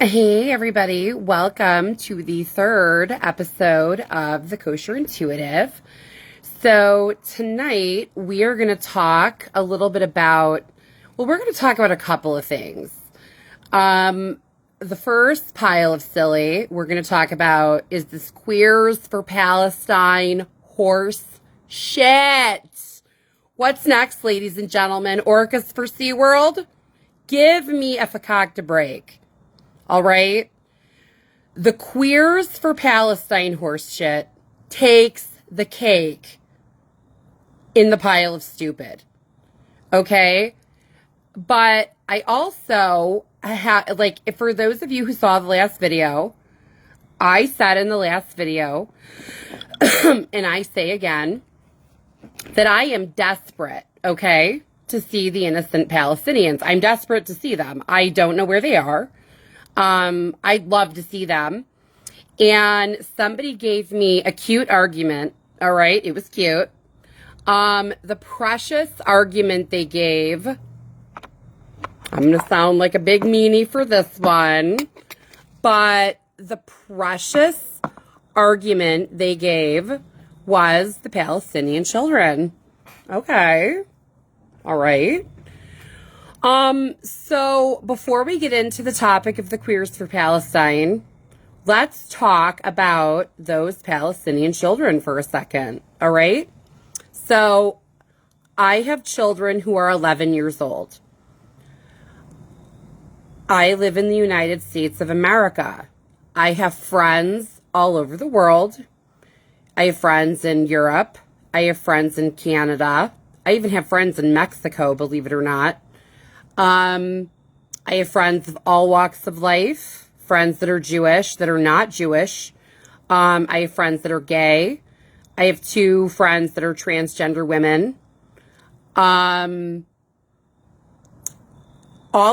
Hey, everybody. Welcome to the third episode of the Kosher Intuitive. So tonight we are going to talk a little bit about, we're going to talk about a couple of things. The first pile of silly we're going to talk about is this Queers for Palestine horse shit. What's next, ladies and gentlemen? Orcas for SeaWorld? Give me a fakakta break. All right? The Queers for Palestine horse shit takes the cake in the pile of stupid. Okay? But I also have, for those of you who saw the last video, I said in the last video, and I say again, that I am desperate, okay, to see the innocent Palestinians. I'm desperate to see them. I don't know where they are. I'd love to see them. And somebody gave me a cute argument. All right. It was cute. The precious argument they gave, I'm going to sound like a big meanie for this one, but the precious argument they gave was the Palestinian children. Okay. All right. So before we get into the topic of the Queers for Palestine, let's talk about those Palestinian children for a second. All right. So I have children who are 11 years old. I live in the United States of America. I have friends all over the world. I have friends in Europe. I have friends in Canada. I even have friends in Mexico, believe it or not. I have friends of all walks of life, friends that are Jewish, that are not Jewish. I have friends that are gay. I have two friends that are transgender women. All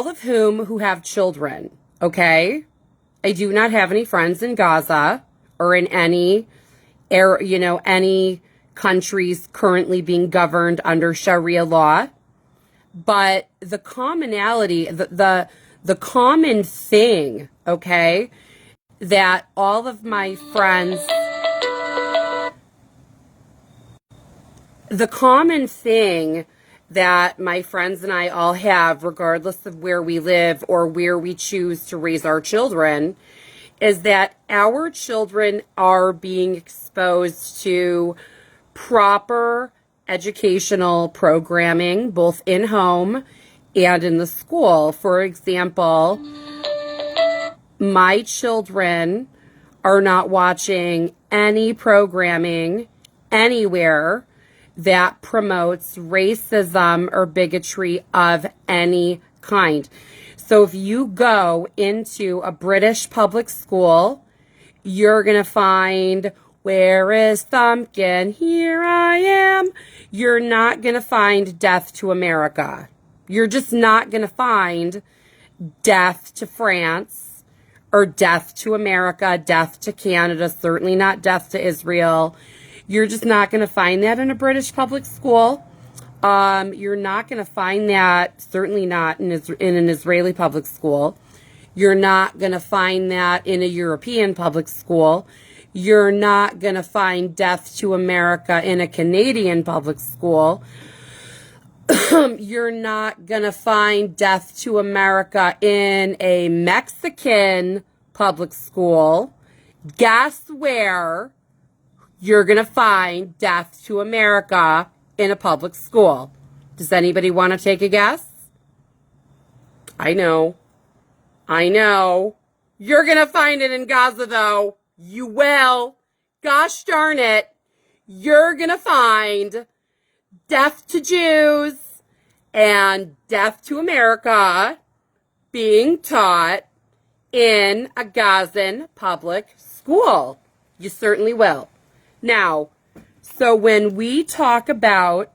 of who have children, okay? I do not have any friends in Gaza or in any any countries currently being governed under Sharia law. But the commonality, the common thing, okay, that all of my friends, the common thing that my friends and I all have, regardless of where we live or where we choose to raise our children, is that our children are being exposed to proper educational programming, both in home and in the school. For example, my children are not watching any programming anywhere that promotes racism or bigotry of any kind. So if you go into a British public school, you're going to find, where is Thumpkin? Here I am. You're not going to find death to America. You're just not going to find death to France or death to America, death to Canada, certainly not death to Israel. You're just not going to find that in a British public school. You're not going to find that, certainly not in an Israeli public school. You're not going to find that in a European public school. You're not going to find death to America in a Canadian public school. You're not going to find death to America in a Mexican public school. Guess where you're going to find death to America in a public school? Does anybody want to take a guess? I know. You're going to find it in Gaza, though. You will. Gosh darn it. You're going to find death to Jews and death to America being taught in a Gazan public school. You certainly will. Now, so when we talk about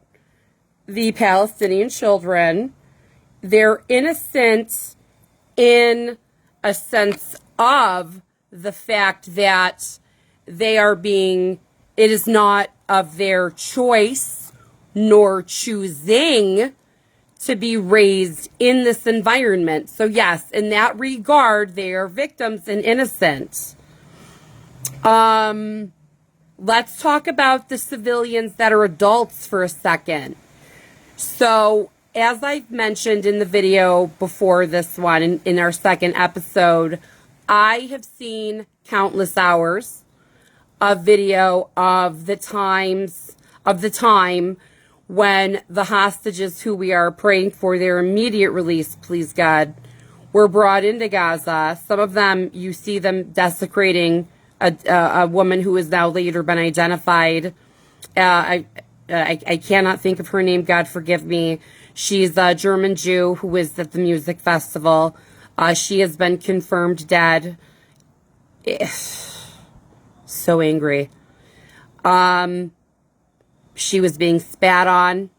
the Palestinian children, they're innocent in a sense of the fact that they are being, it is not of their choice nor choosing to be raised in this environment. So yes, in that regard, they are victims and innocent. Let's talk about the civilians that are adults for a second. So, as I've mentioned in the video before this one, in our second episode, I have seen countless hours of video of the time when the hostages who we are praying for their immediate release, please God, were brought into Gaza. Some of them, you see them desecrating a woman who has now later been identified. I cannot think of her name, God forgive me. She's a German Jew who was at the music festival. She has been confirmed dead. So angry. She was being spat on.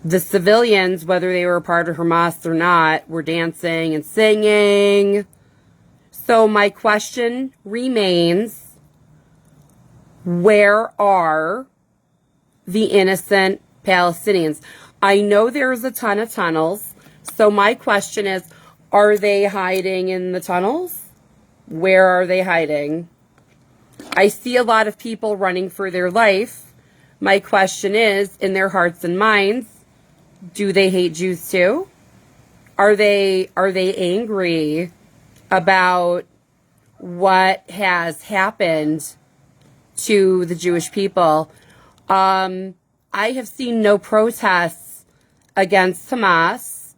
The civilians, whether they were a part of Hamas or not, were dancing and singing. So my question remains, where are the innocent Palestinians? I know there's a ton of tunnels. So my question is, are they hiding in the tunnels? Where are they hiding? I see a lot of people running for their life. My question is, in their hearts and minds, do they hate Jews too? Are they angry about what has happened to the Jewish people? I have seen no protests against Hamas.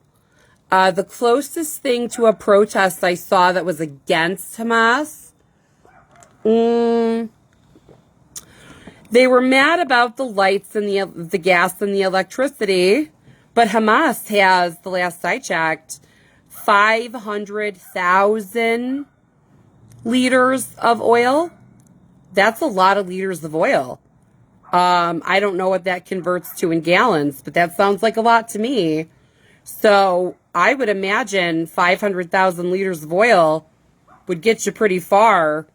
The closest thing to a protest I saw that was against Hamas, they were mad about the lights and the gas and the electricity, but Hamas has, the last I checked, 500,000 liters of oil. That's a lot of liters of oil. I don't know what that converts to in gallons, but that sounds like a lot to me. So I would imagine 500,000 liters of oil would get you pretty far,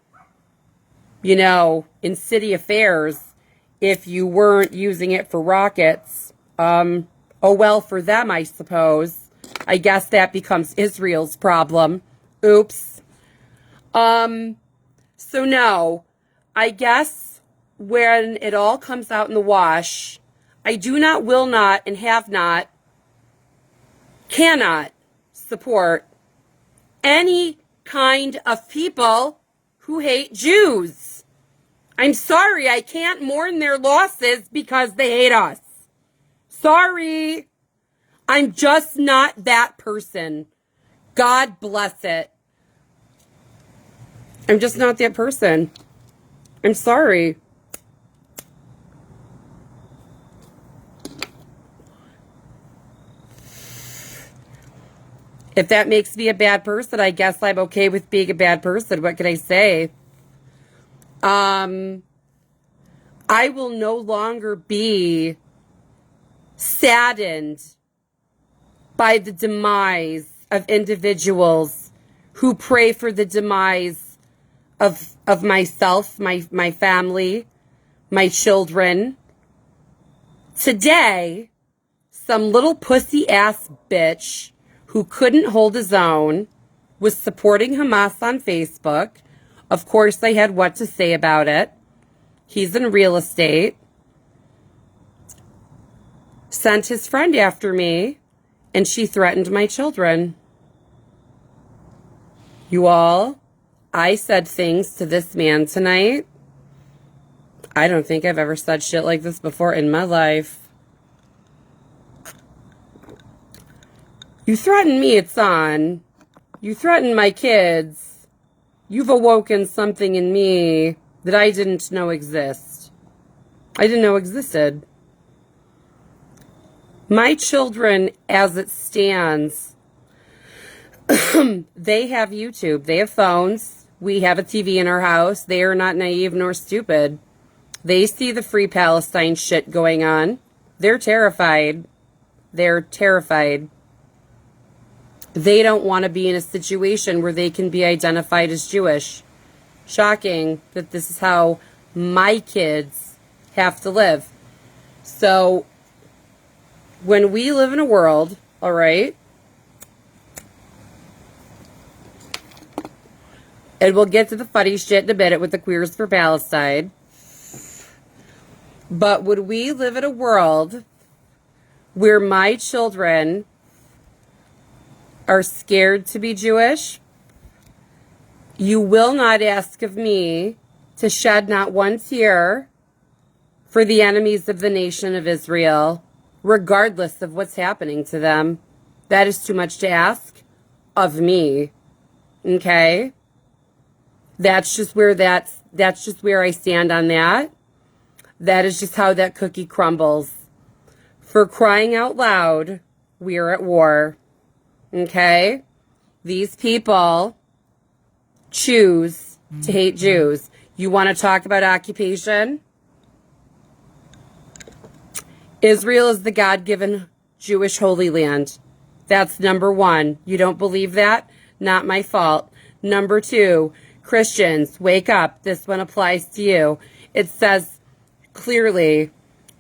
you know, in city affairs if you weren't using it for rockets. Oh, well, for them, I suppose. I guess that becomes Israel's problem. Oops. So no, I guess when it all comes out in the wash, I do not, will not, and have not, cannot support any kind of people who hate Jews. I'm sorry, I can't mourn their losses because they hate us. Sorry. I'm just not that person. God bless it. I'm just not that person. I'm sorry. If that makes me a bad person, I guess I'm okay with being a bad person. What can I say? I will no longer be saddened by the demise of individuals who pray for the demise of myself, my family, my children. Today, some little pussy ass bitch who couldn't hold his own was supporting Hamas on Facebook. Of course, I had what to say about it. He's in real estate. Sent his friend after me, and she threatened my children. You all, I said things to this man tonight. I don't think I've ever said shit like this before in my life. You threaten me, it's on. You threaten my kids. You've awoken something in me that I didn't know exist. I didn't know existed. My children, as it stands, they have YouTube. They have phones. We have a TV in our house. They are not naive nor stupid. They see the Free Palestine shit going on. They're terrified. They're terrified. They don't want to be in a situation where they can be identified as Jewish. Shocking that this is how my kids have to live. So when we live in a world, all right, and we'll get to the funny shit in a minute with the Queers for Palestine, but would we live in a world where my children are scared to be Jewish? You will not ask of me to shed not one tear for the enemies of the nation of Israel, regardless of what's happening to them. That is too much to ask of me. Okay? That's just where I stand on that. That is just how that cookie crumbles. For crying out loud, we're at war. Okay? These people choose to hate Jews. You want to talk about occupation? Israel is the God-given Jewish Holy Land. That's number one. You don't believe that? Not my fault. Number two, Christians, wake up. This one applies to you. It says clearly,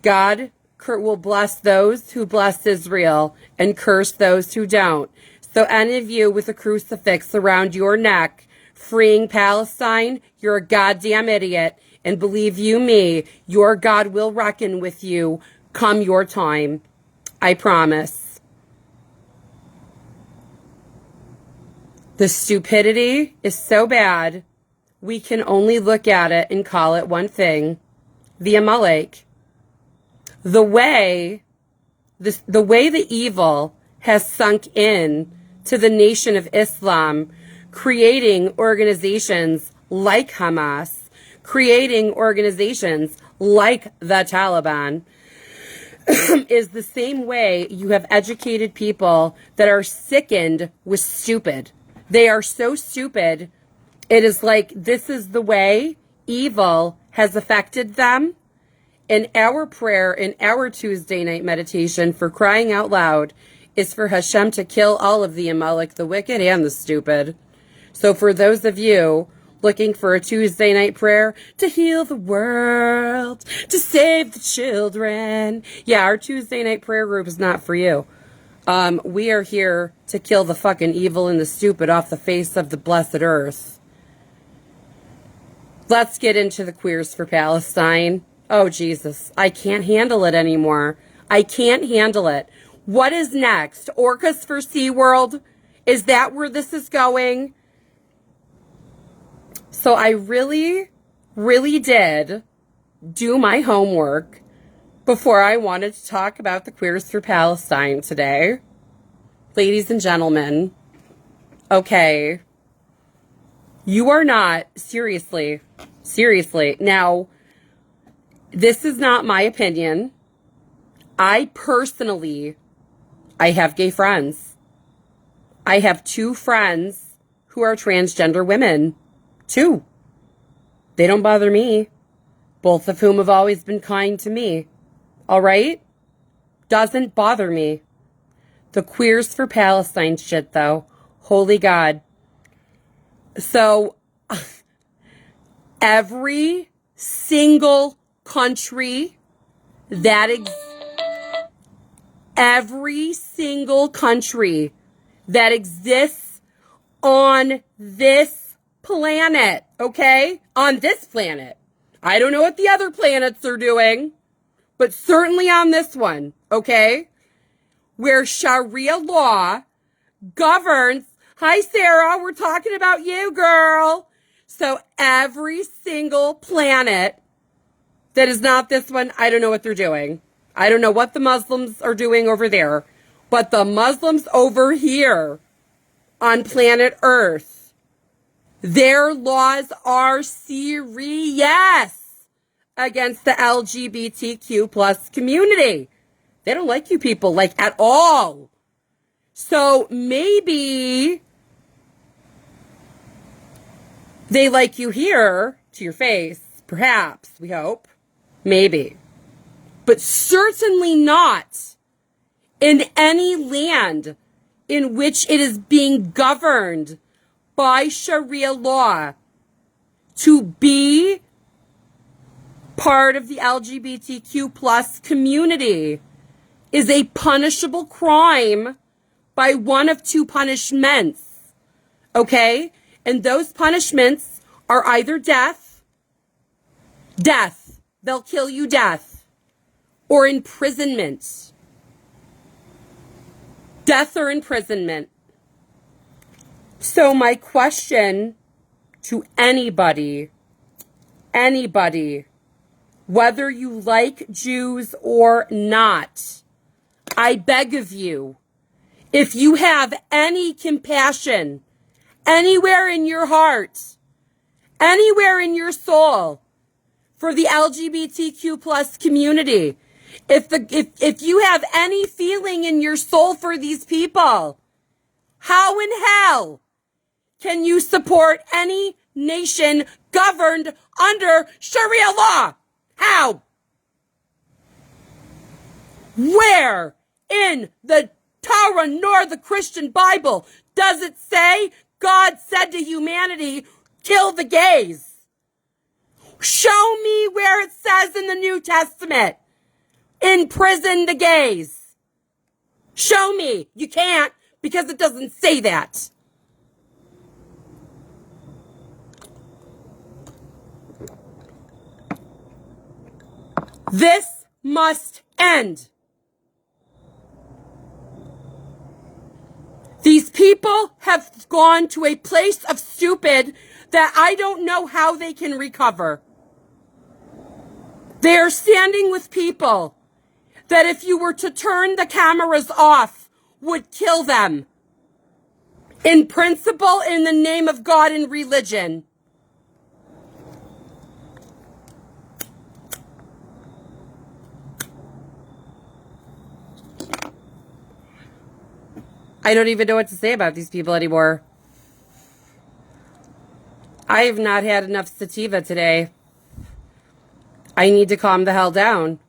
God will bless those who bless Israel and curse those who don't. So any of you with a crucifix around your neck freeing Palestine, you're a goddamn idiot. And believe you me, your God will reckon with you come your time. I promise. The stupidity is so bad, we can only look at it and call it one thing: the Amalek. The way the evil has sunk in to the nation of Islam, creating organizations like Hamas, creating organizations like the Taliban, is the same way you have educated people that are sickened with stupid. They are so stupid. It is like this is the way evil has affected them. And our prayer in our Tuesday night meditation, for crying out loud, is for Hashem to kill all of the Amalek, the wicked and the stupid. So for those of you looking for a Tuesday night prayer to heal the world, to save the children, yeah, our Tuesday night prayer group is not for you. We are here to kill the fucking evil and the stupid off the face of the blessed earth. Let's get into the Queers for Palestine. Oh, Jesus. I can't handle it anymore. I can't handle it. What is next? Orcas for SeaWorld? Is that where this is going? So I really, really did do my homework before I wanted to talk about the Queers for Palestine today. Ladies and gentlemen, okay, you are not, seriously, now, this is not my opinion. I have gay friends. I have 2 friends who are transgender women. 2. They don't bother me. Both of whom have always been kind to me. All right? Doesn't bother me. The Queers for Palestine shit, though. Holy God. So, every single country that exists on this planet, okay? On this planet. I don't know what the other planets are doing, but certainly on this one, okay? Where Sharia law governs. Hi, Sarah, we're talking about you, girl. So every single planet that is not this one, I don't know what they're doing. I don't know what the Muslims are doing over there. But the Muslims over here on planet Earth, their laws are serious against the LGBTQ plus community. They don't like you people, like, at all. So maybe they like you here to your face, perhaps, we hope. Maybe. But certainly not in any land in which it is being governed by Sharia law to be part of the LGBTQ plus community is a punishable crime by one of two punishments. Okay? And those punishments are either death, they'll kill you death, or imprisonment. Death or imprisonment. So my question to anybody, whether you like Jews or not, I beg of you, if you have any compassion anywhere in your heart, anywhere in your soul for the LGBTQ plus community, if you have any feeling in your soul for these people, how in hell can you support any nation governed under Sharia law? How? Where in the Torah nor the Christian Bible does it say God said to humanity, kill the gays? Show me where it says in the New Testament, imprison the gays. Show me. You can't, because it doesn't say that. This must end. These people have gone to a place of stupid that I don't know how they can recover. They are standing with people that if you were to turn the cameras off, would kill them. In principle, in the name of God and religion. I don't even know what to say about these people anymore. I have not had enough sativa today. I need to calm the hell down.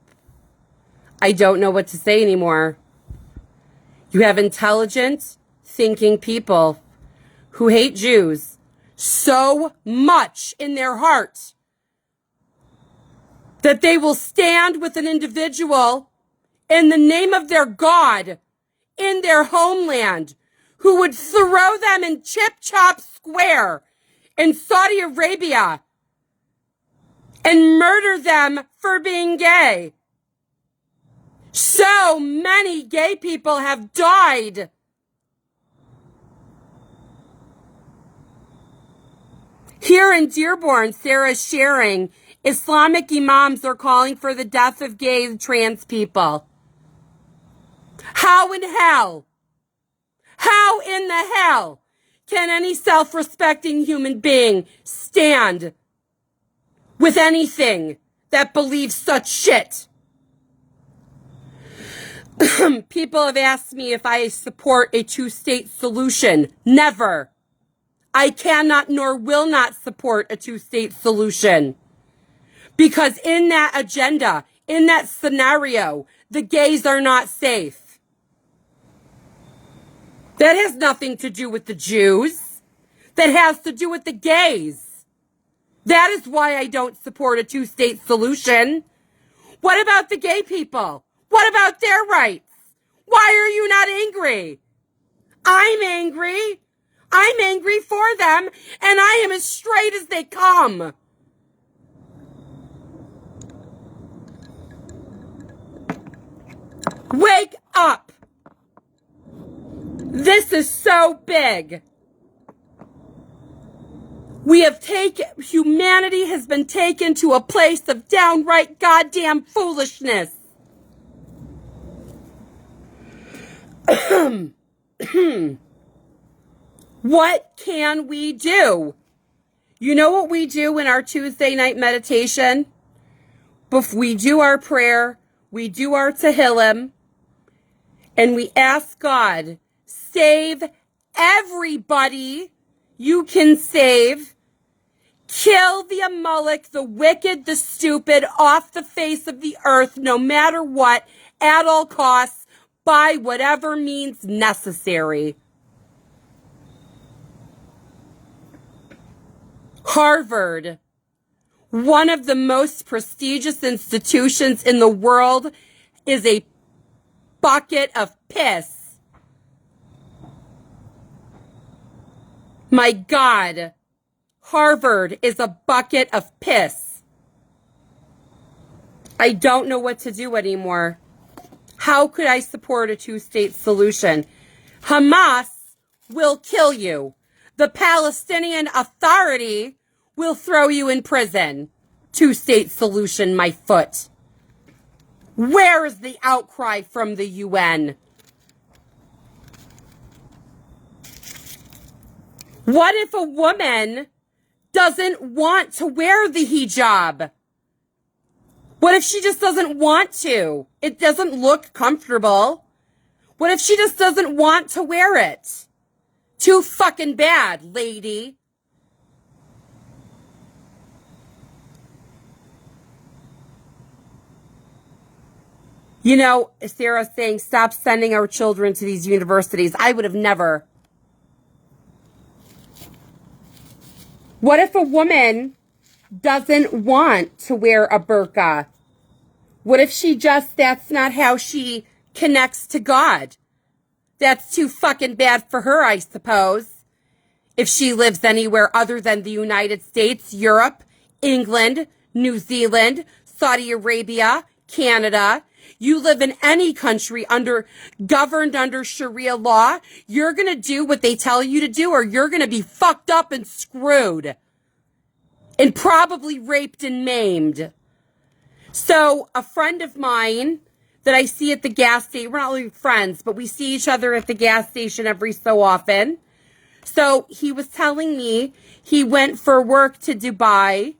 I don't know what to say anymore. You have intelligent, thinking people who hate Jews so much in their heart that they will stand with an individual in the name of their God in their homeland who would throw them in Chip Chop Square in Saudi Arabia and murder them for being gay. So many gay people have died. Here in Dearborn, Sarah's sharing, Islamic imams are calling for the death of gay and trans people. How in hell? How in the hell can any self-respecting human being stand with anything that believes such shit? People have asked me if I support a two-state solution. Never. I cannot nor will not support a two-state solution. Because in that agenda, in that scenario, the gays are not safe. That has nothing to do with the Jews. That has to do with the gays. That is why I don't support a two-state solution. What about the gay people? What about their rights? Why are you not angry? I'm angry. I'm angry for them, and I am as straight as they come. Wake up. This is so big. Humanity has been taken to a place of downright goddamn foolishness. What can we do? You know what we do in our Tuesday night meditation? We do our prayer, we do our Tehillim, and we ask God, save everybody you can save. Kill the Amalek, the wicked, the stupid, off the face of the earth, no matter what, at all costs, by whatever means necessary. Harvard, one of the most prestigious institutions in the world, is a bucket of piss. My God, Harvard is a bucket of piss. I don't know what to do anymore. How could I support a two-state solution? Hamas will kill you. The Palestinian Authority will throw you in prison. Two-state solution, my foot. Where is the outcry from the UN? What if a woman doesn't want to wear the hijab? What if she just doesn't want to? It doesn't look comfortable. What if she just doesn't want to wear it? Too fucking bad, lady. You know, Sarah's saying, stop sending our children to these universities. I would have never. What if a woman doesn't want to wear a burqa? What if that's not how she connects to God? That's too fucking bad for her, I suppose. If she lives anywhere other than the United States, Europe, England, New Zealand, Saudi Arabia, Canada, you live in any country governed under Sharia law, you're going to do what they tell you to do, or you're going to be fucked up and screwed and probably raped and maimed. So a friend of mine that I see at the gas station, we're not really friends, but we see each other at the gas station every so often. So he was telling me he went for work to Dubai.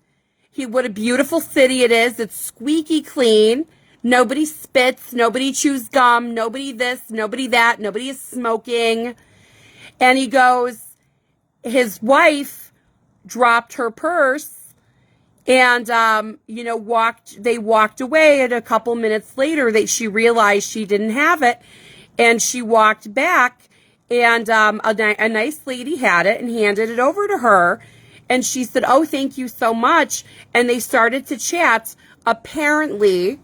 What a beautiful city it is. It's squeaky clean. Nobody spits. Nobody chews gum. Nobody this, nobody that. Nobody is smoking. And he goes, his wife dropped her purse and, they walked away, and a couple minutes later she realized she didn't have it, and she walked back, and a nice lady had it and handed it over to her, and she said, oh, thank you so much, and they started to chat. Apparently,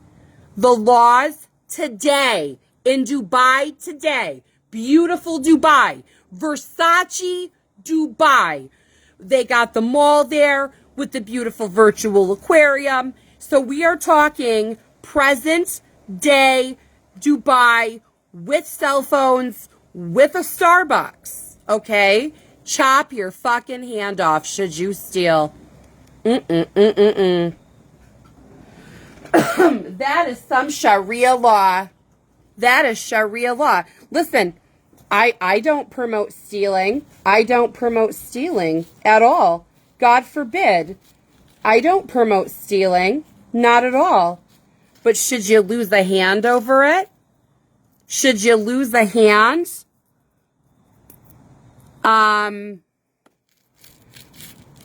the laws today, in Dubai today, beautiful Dubai, Versace Dubai, they got the mall there with the beautiful virtual aquarium. So we are talking present day Dubai with cell phones, with a Starbucks, okay? Chop your fucking hand off should you steal. That is some Sharia law. That is Sharia law. Listen, I don't promote stealing. I don't promote stealing at all. God forbid. I don't promote stealing. Not at all. But should you lose a hand over it? Should you lose a hand? I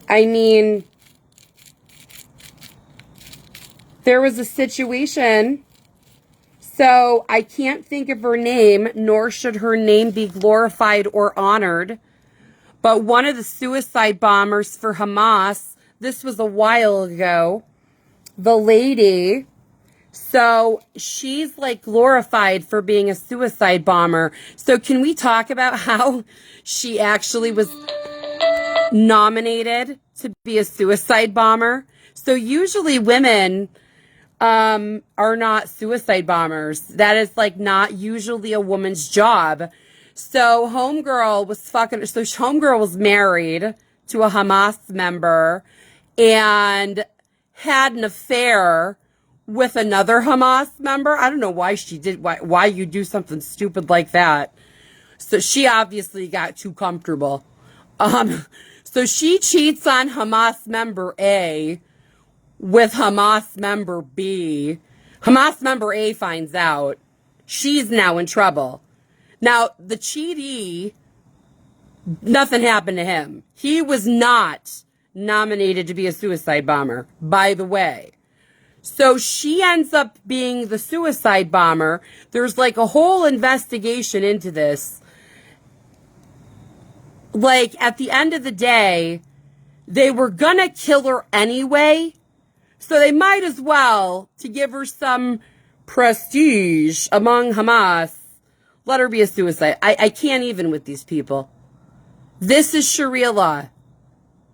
mean, there was a situation, so I can't think of her name, nor should her name be glorified or honored, but one of the suicide bombers for Hamas, this was a while ago, the lady, so she's like glorified for being a suicide bomber. So can we talk about how she actually was nominated to be a suicide bomber? So usually women are not suicide bombers. That is like not usually a woman's job. So homegirl was married to a Hamas member and had an affair with another Hamas member. I don't know why she did, why you do something stupid like that. So she obviously got too comfortable. So she cheats on Hamas member A with Hamas member B. Hamas member A finds out. She's now in trouble. Now, the cheatee, nothing happened to him. He was not nominated to be a suicide bomber, by the way. So she ends up being the suicide bomber. There's like a whole investigation into this. Like, at the end of the day, they were gonna kill her anyway. So they might as well, to give her some prestige among Hamas. Let her be a suicide. I can't even with these people. This is Sharia law.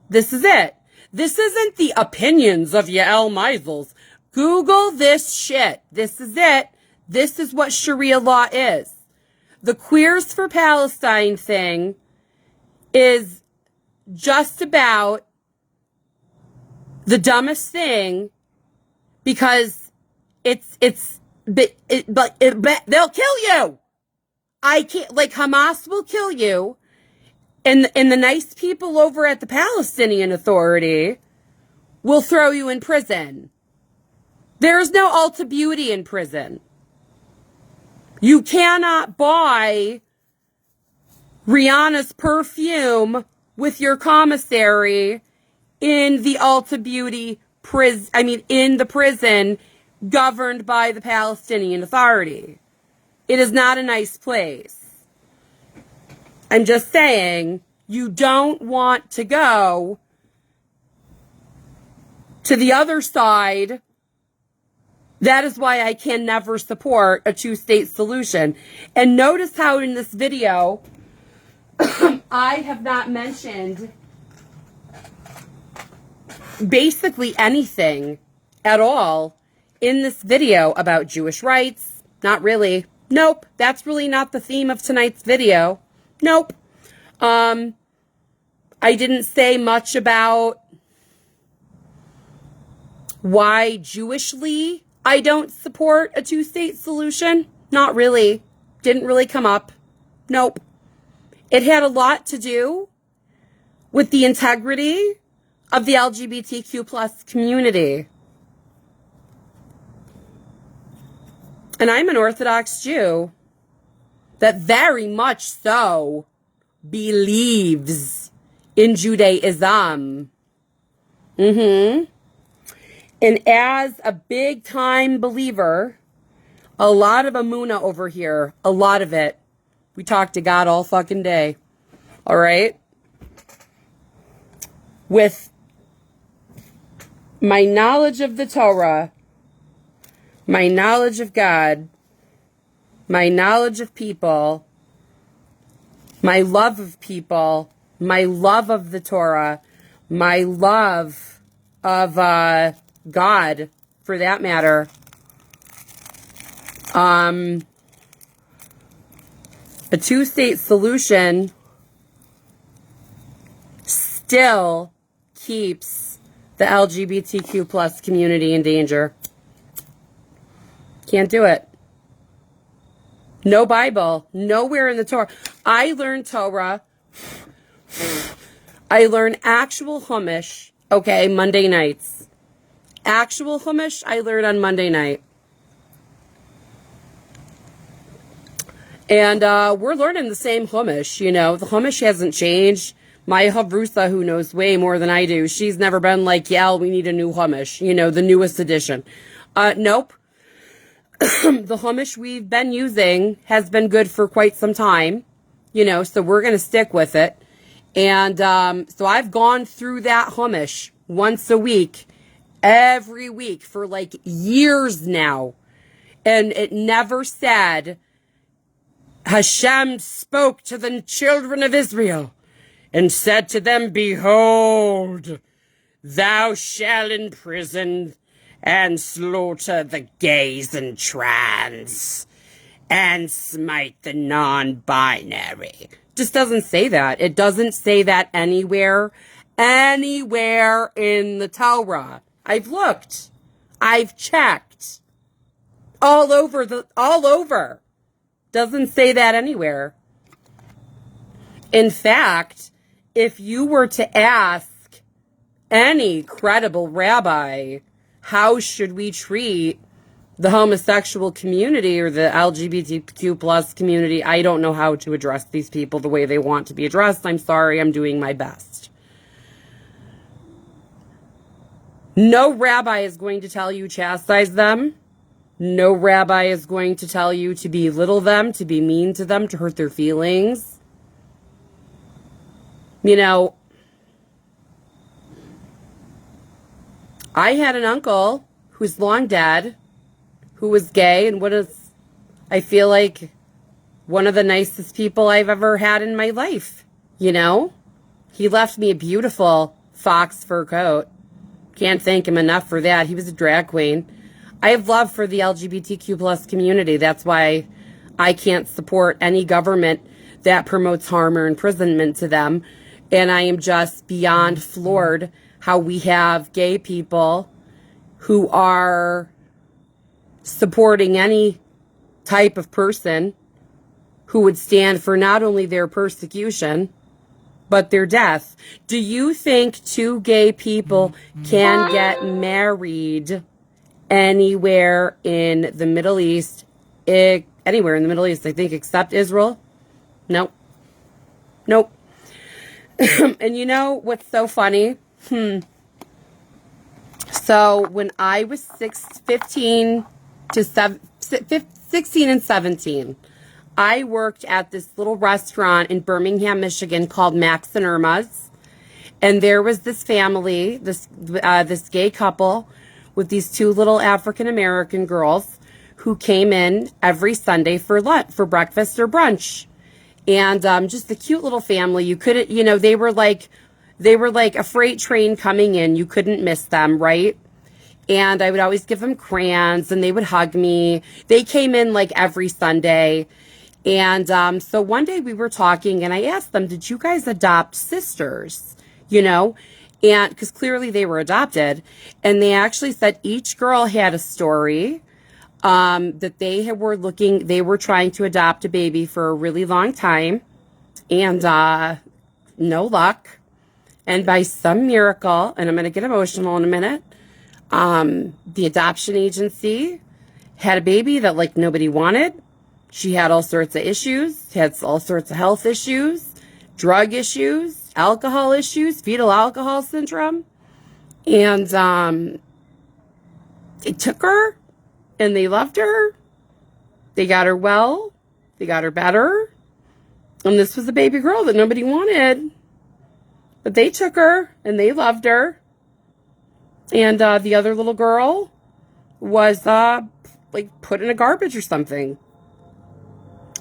This is it. This isn't the opinions of Yael Meisels. Google this shit. This is it. This is what Sharia law is. The Queers for Palestine thing is just about the dumbest thing because they'll kill you. I can't, like, Hamas will kill you. And the nice people over at the Palestinian Authority will throw you in prison. There is no Ulta Beauty in prison. You cannot buy Rihanna's perfume with your commissary in the Ulta Beauty in the prison governed by the Palestinian Authority. It is not a nice place. I'm just saying, you don't want to go to the other side. That is why I can never support a two-state solution. And notice how in this video, I have not mentioned basically anything at all in this video about Jewish rights. Not really. Nope. That's really not the theme of tonight's video. Nope. I didn't say much about why Jewishly I don't support a two-state solution. Not really. Didn't really come up. Nope. It had a lot to do with the integrity of the LGBTQ plus community. And I'm an Orthodox Jew that very much so believes in Judaism. And as a big time believer, a lot of Amuna over here, a lot of it, we talk to God all fucking day. All right? With my knowledge of the Torah, my knowledge of God, my knowledge of people, my love of people, my love of the Torah, my love of God, for that matter, a two-state solution still keeps the LGBTQ plus community in danger. Can't do it. No Bible. Nowhere in the Torah. I learned Torah. I learn actual Chumash, okay, Monday nights. Actual Chumash, I learn on Monday night. And we're learning the same Chumash, you know. The Chumash hasn't changed. My Havrusa, who knows way more than I do, she's never been like, yeah, we need a new Chumash, you know, the newest edition. Nope. The Chumash we've been using has been good for quite some time, you know, so we're going to stick with it. And so I've gone through that Chumash once a week, every week for like years now. And it never said, Hashem spoke to the children of Israel and said to them, behold, thou shalt imprison and slaughter the gays and trans and smite the non-binary. Just doesn't say that. It doesn't say that anywhere in the Torah. I've looked. I've checked. All over. Doesn't say that anywhere. In fact, if you were to ask any credible rabbi, how should we treat the homosexual community or the LGBTQ plus community? I don't know how to address these people the way they want to be addressed. I'm sorry, I'm doing my best. No rabbi is going to tell you chastise them. No rabbi is going to tell you to belittle them, to be mean to them, to hurt their feelings. You know, I had an uncle who's long dead, who was gay and I feel like one of the nicest people I've ever had in my life, you know? He left me a beautiful fox fur coat. Can't thank him enough for that. He was a drag queen. I have love for the LGBTQ plus community. That's why I can't support any government that promotes harm or imprisonment to them. And I am just beyond floored how we have gay people who are supporting any type of person who would stand for not only their persecution, but their death. Do you think two gay people can get married anywhere in the Middle East? Anywhere in the Middle East, I think, except Israel? Nope. Nope. And you know what's so funny? So when I was 16 and 17, I worked at this little restaurant in Birmingham, Michigan called Max and Irma's. And there was this family, this gay couple with these two little African-American girls who came in every Sunday for lunch, for breakfast or brunch. And just a cute little family. You couldn't, they were like a freight train coming in. You couldn't miss them, right? And I would always give them crayons and they would hug me. They came in like every Sunday. And so one day we were talking and I asked them, did you guys adopt sisters? And because clearly they were adopted. And they actually said each girl had a story that they were trying to adopt a baby for a really long time. And no luck. And by some miracle, and I'm going to get emotional in a minute, the adoption agency had a baby that like nobody wanted. She had all sorts of issues, had all sorts of health issues, drug issues, alcohol issues, fetal alcohol syndrome. And they took her and they loved her. They got her well. They got her better. And this was a baby girl that nobody wanted. But they took her and they loved her. And the other little girl was put in a garbage or something.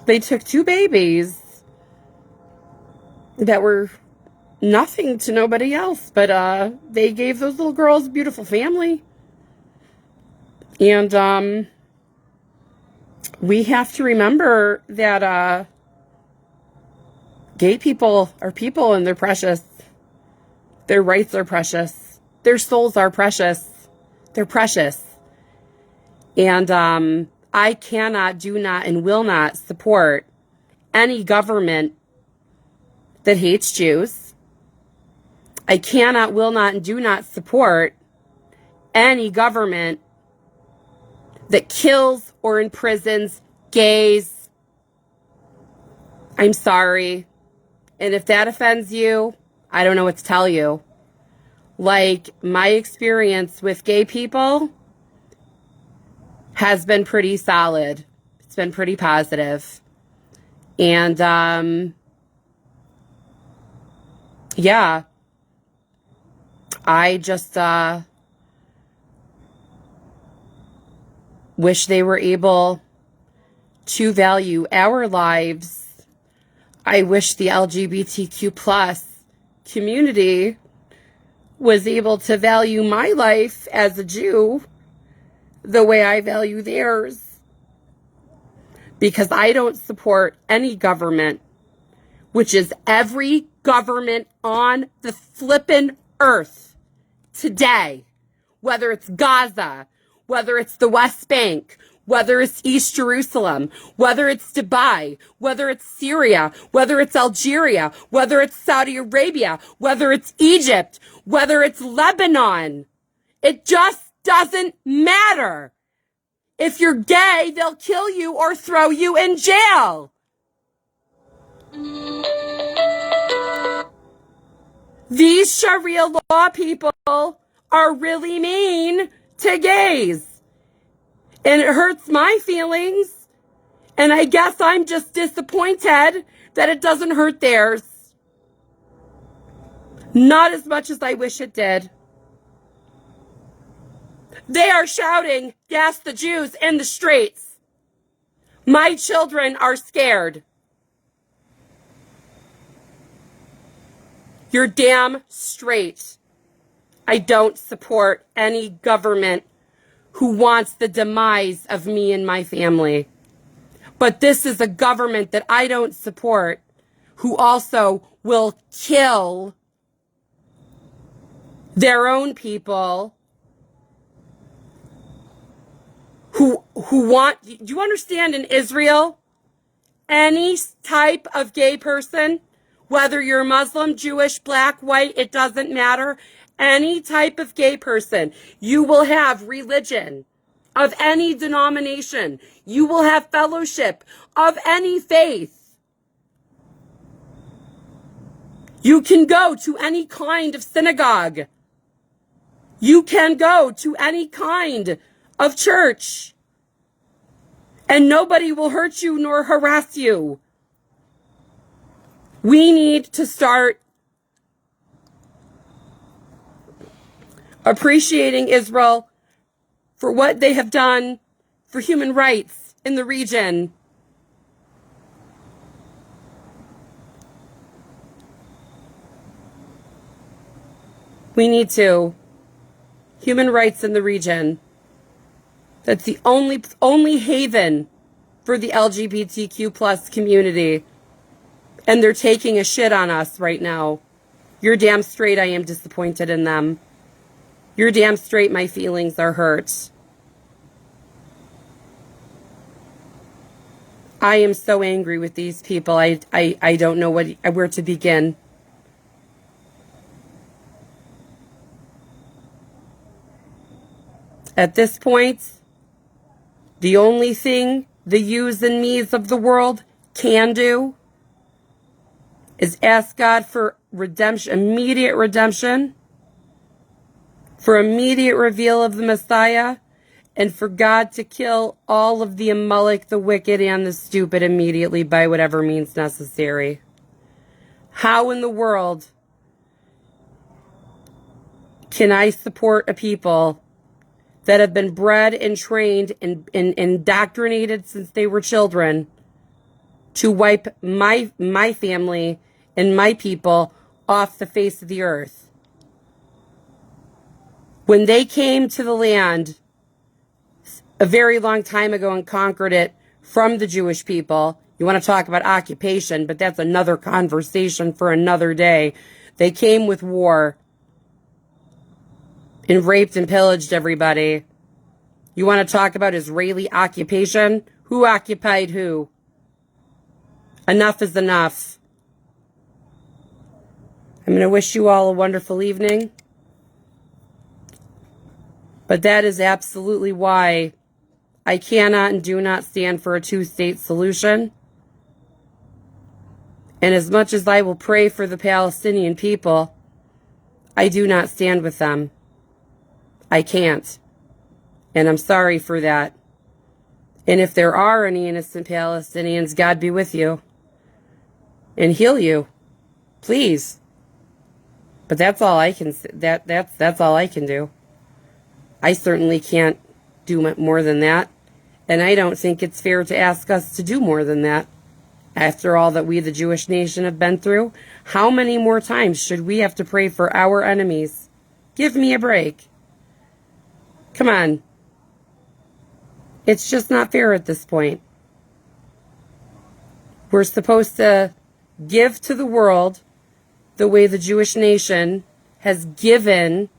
They took two babies that were nothing to nobody else, but they gave those little girls a beautiful family. And we have to remember that gay people are people and they're precious. Their rights are precious. Their souls are precious. They're precious. And I cannot, do not, and will not support any government that hates Jews. I cannot, will not, and do not support any government that kills or imprisons gays. I'm sorry. And if that offends you, I don't know what to tell you. Like, my experience with gay people has been pretty solid. It's been pretty positive. And, yeah, I just, wish they were able to value our lives. I wish the LGBTQ plus community was able to value my life as a Jew the way I value theirs. Because I don't support any government, which is every government on the flippin' earth today, whether it's Gaza, whether it's the West Bank, whether it's East Jerusalem, whether it's Dubai, whether it's Syria, whether it's Algeria, whether it's Saudi Arabia, whether it's Egypt, whether it's Lebanon. It just doesn't matter. If you're gay, they'll kill you or throw you in jail. These Sharia law people are really mean to gays. And it hurts my feelings. And I guess I'm just disappointed that it doesn't hurt theirs. Not as much as I wish it did. They are shouting, "Gas the Jews" in the streets. My children are scared. You're damn straight. I don't support any government who wants the demise of me and my family. But this is a government that I don't support, who also will kill their own people who want, do you understand, in Israel, any type of gay person, whether you're Muslim, Jewish, black, white, it doesn't matter, any type of gay person, you will have religion of any denomination. You will have fellowship of any faith. You can go to any kind of synagogue. You can go to any kind of church. And nobody will hurt you nor harass you. We need to start appreciating Israel for what they have done for human rights in the region. We need to. Human rights in the region. That's the only haven for the LGBTQ plus community. And they're taking a shit on us right now. You're damn straight I am disappointed in them. You're damn straight my feelings are hurt. I am so angry with these people. I don't know where to begin. At this point, the only thing the yous and me's of the world can do is ask God for redemption, immediate redemption, for immediate reveal of the Messiah, and for God to kill all of the Amalek, the wicked, and the stupid immediately by whatever means necessary. How in the world can I support a people that have been bred and trained and indoctrinated since they were children to wipe my family and my people off the face of the earth? When they came to the land a very long time ago and conquered it from the Jewish people, you want to talk about occupation, but that's another conversation for another day. They came with war and raped and pillaged everybody. You want to talk about Israeli occupation? Who occupied who? Enough is enough. I'm going to wish you all a wonderful evening. But that is absolutely why I cannot and do not stand for a two-state solution. And as much as I will pray for the Palestinian people, I do not stand with them. I can't. And I'm sorry for that. And if there are any innocent Palestinians, God be with you and heal you, please. But that's all I can. That's all I can do. I certainly can't do more than that, and I don't think it's fair to ask us to do more than that. After all that we, the Jewish nation, have been through, how many more times should we have to pray for our enemies? Give me a break. Come on. It's just not fair at this point. We're supposed to give to the world the way the Jewish nation has given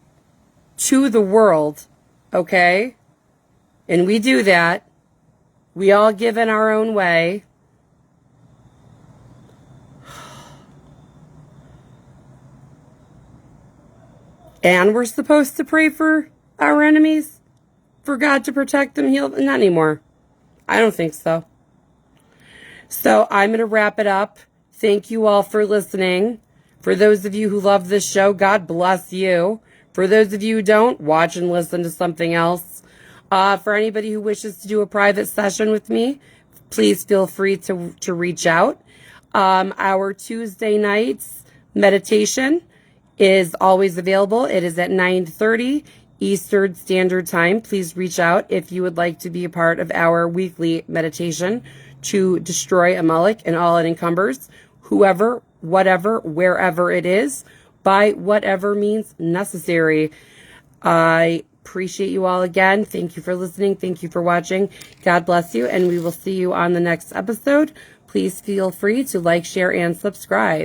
to the world, okay? And we do that. We all give in our own way. And we're supposed to pray for our enemies? For God to protect them, heal them? Not anymore. I don't think so. So I'm going to wrap it up. Thank you all for listening. For those of you who love this show, God bless you. For those of you who don't, watch and listen to something else. For anybody who wishes to do a private session with me, please feel free to reach out. Our Tuesday nights meditation is always available. It is at 9:30 Eastern Standard Time. Please reach out if you would like to be a part of our weekly meditation to destroy Amalek and all it encumbers, whoever, whatever, wherever it is, by whatever means necessary. I appreciate you all again. Thank you for listening. Thank you for watching. God bless you, and we will see you on the next episode. Please feel free to like, share, and subscribe.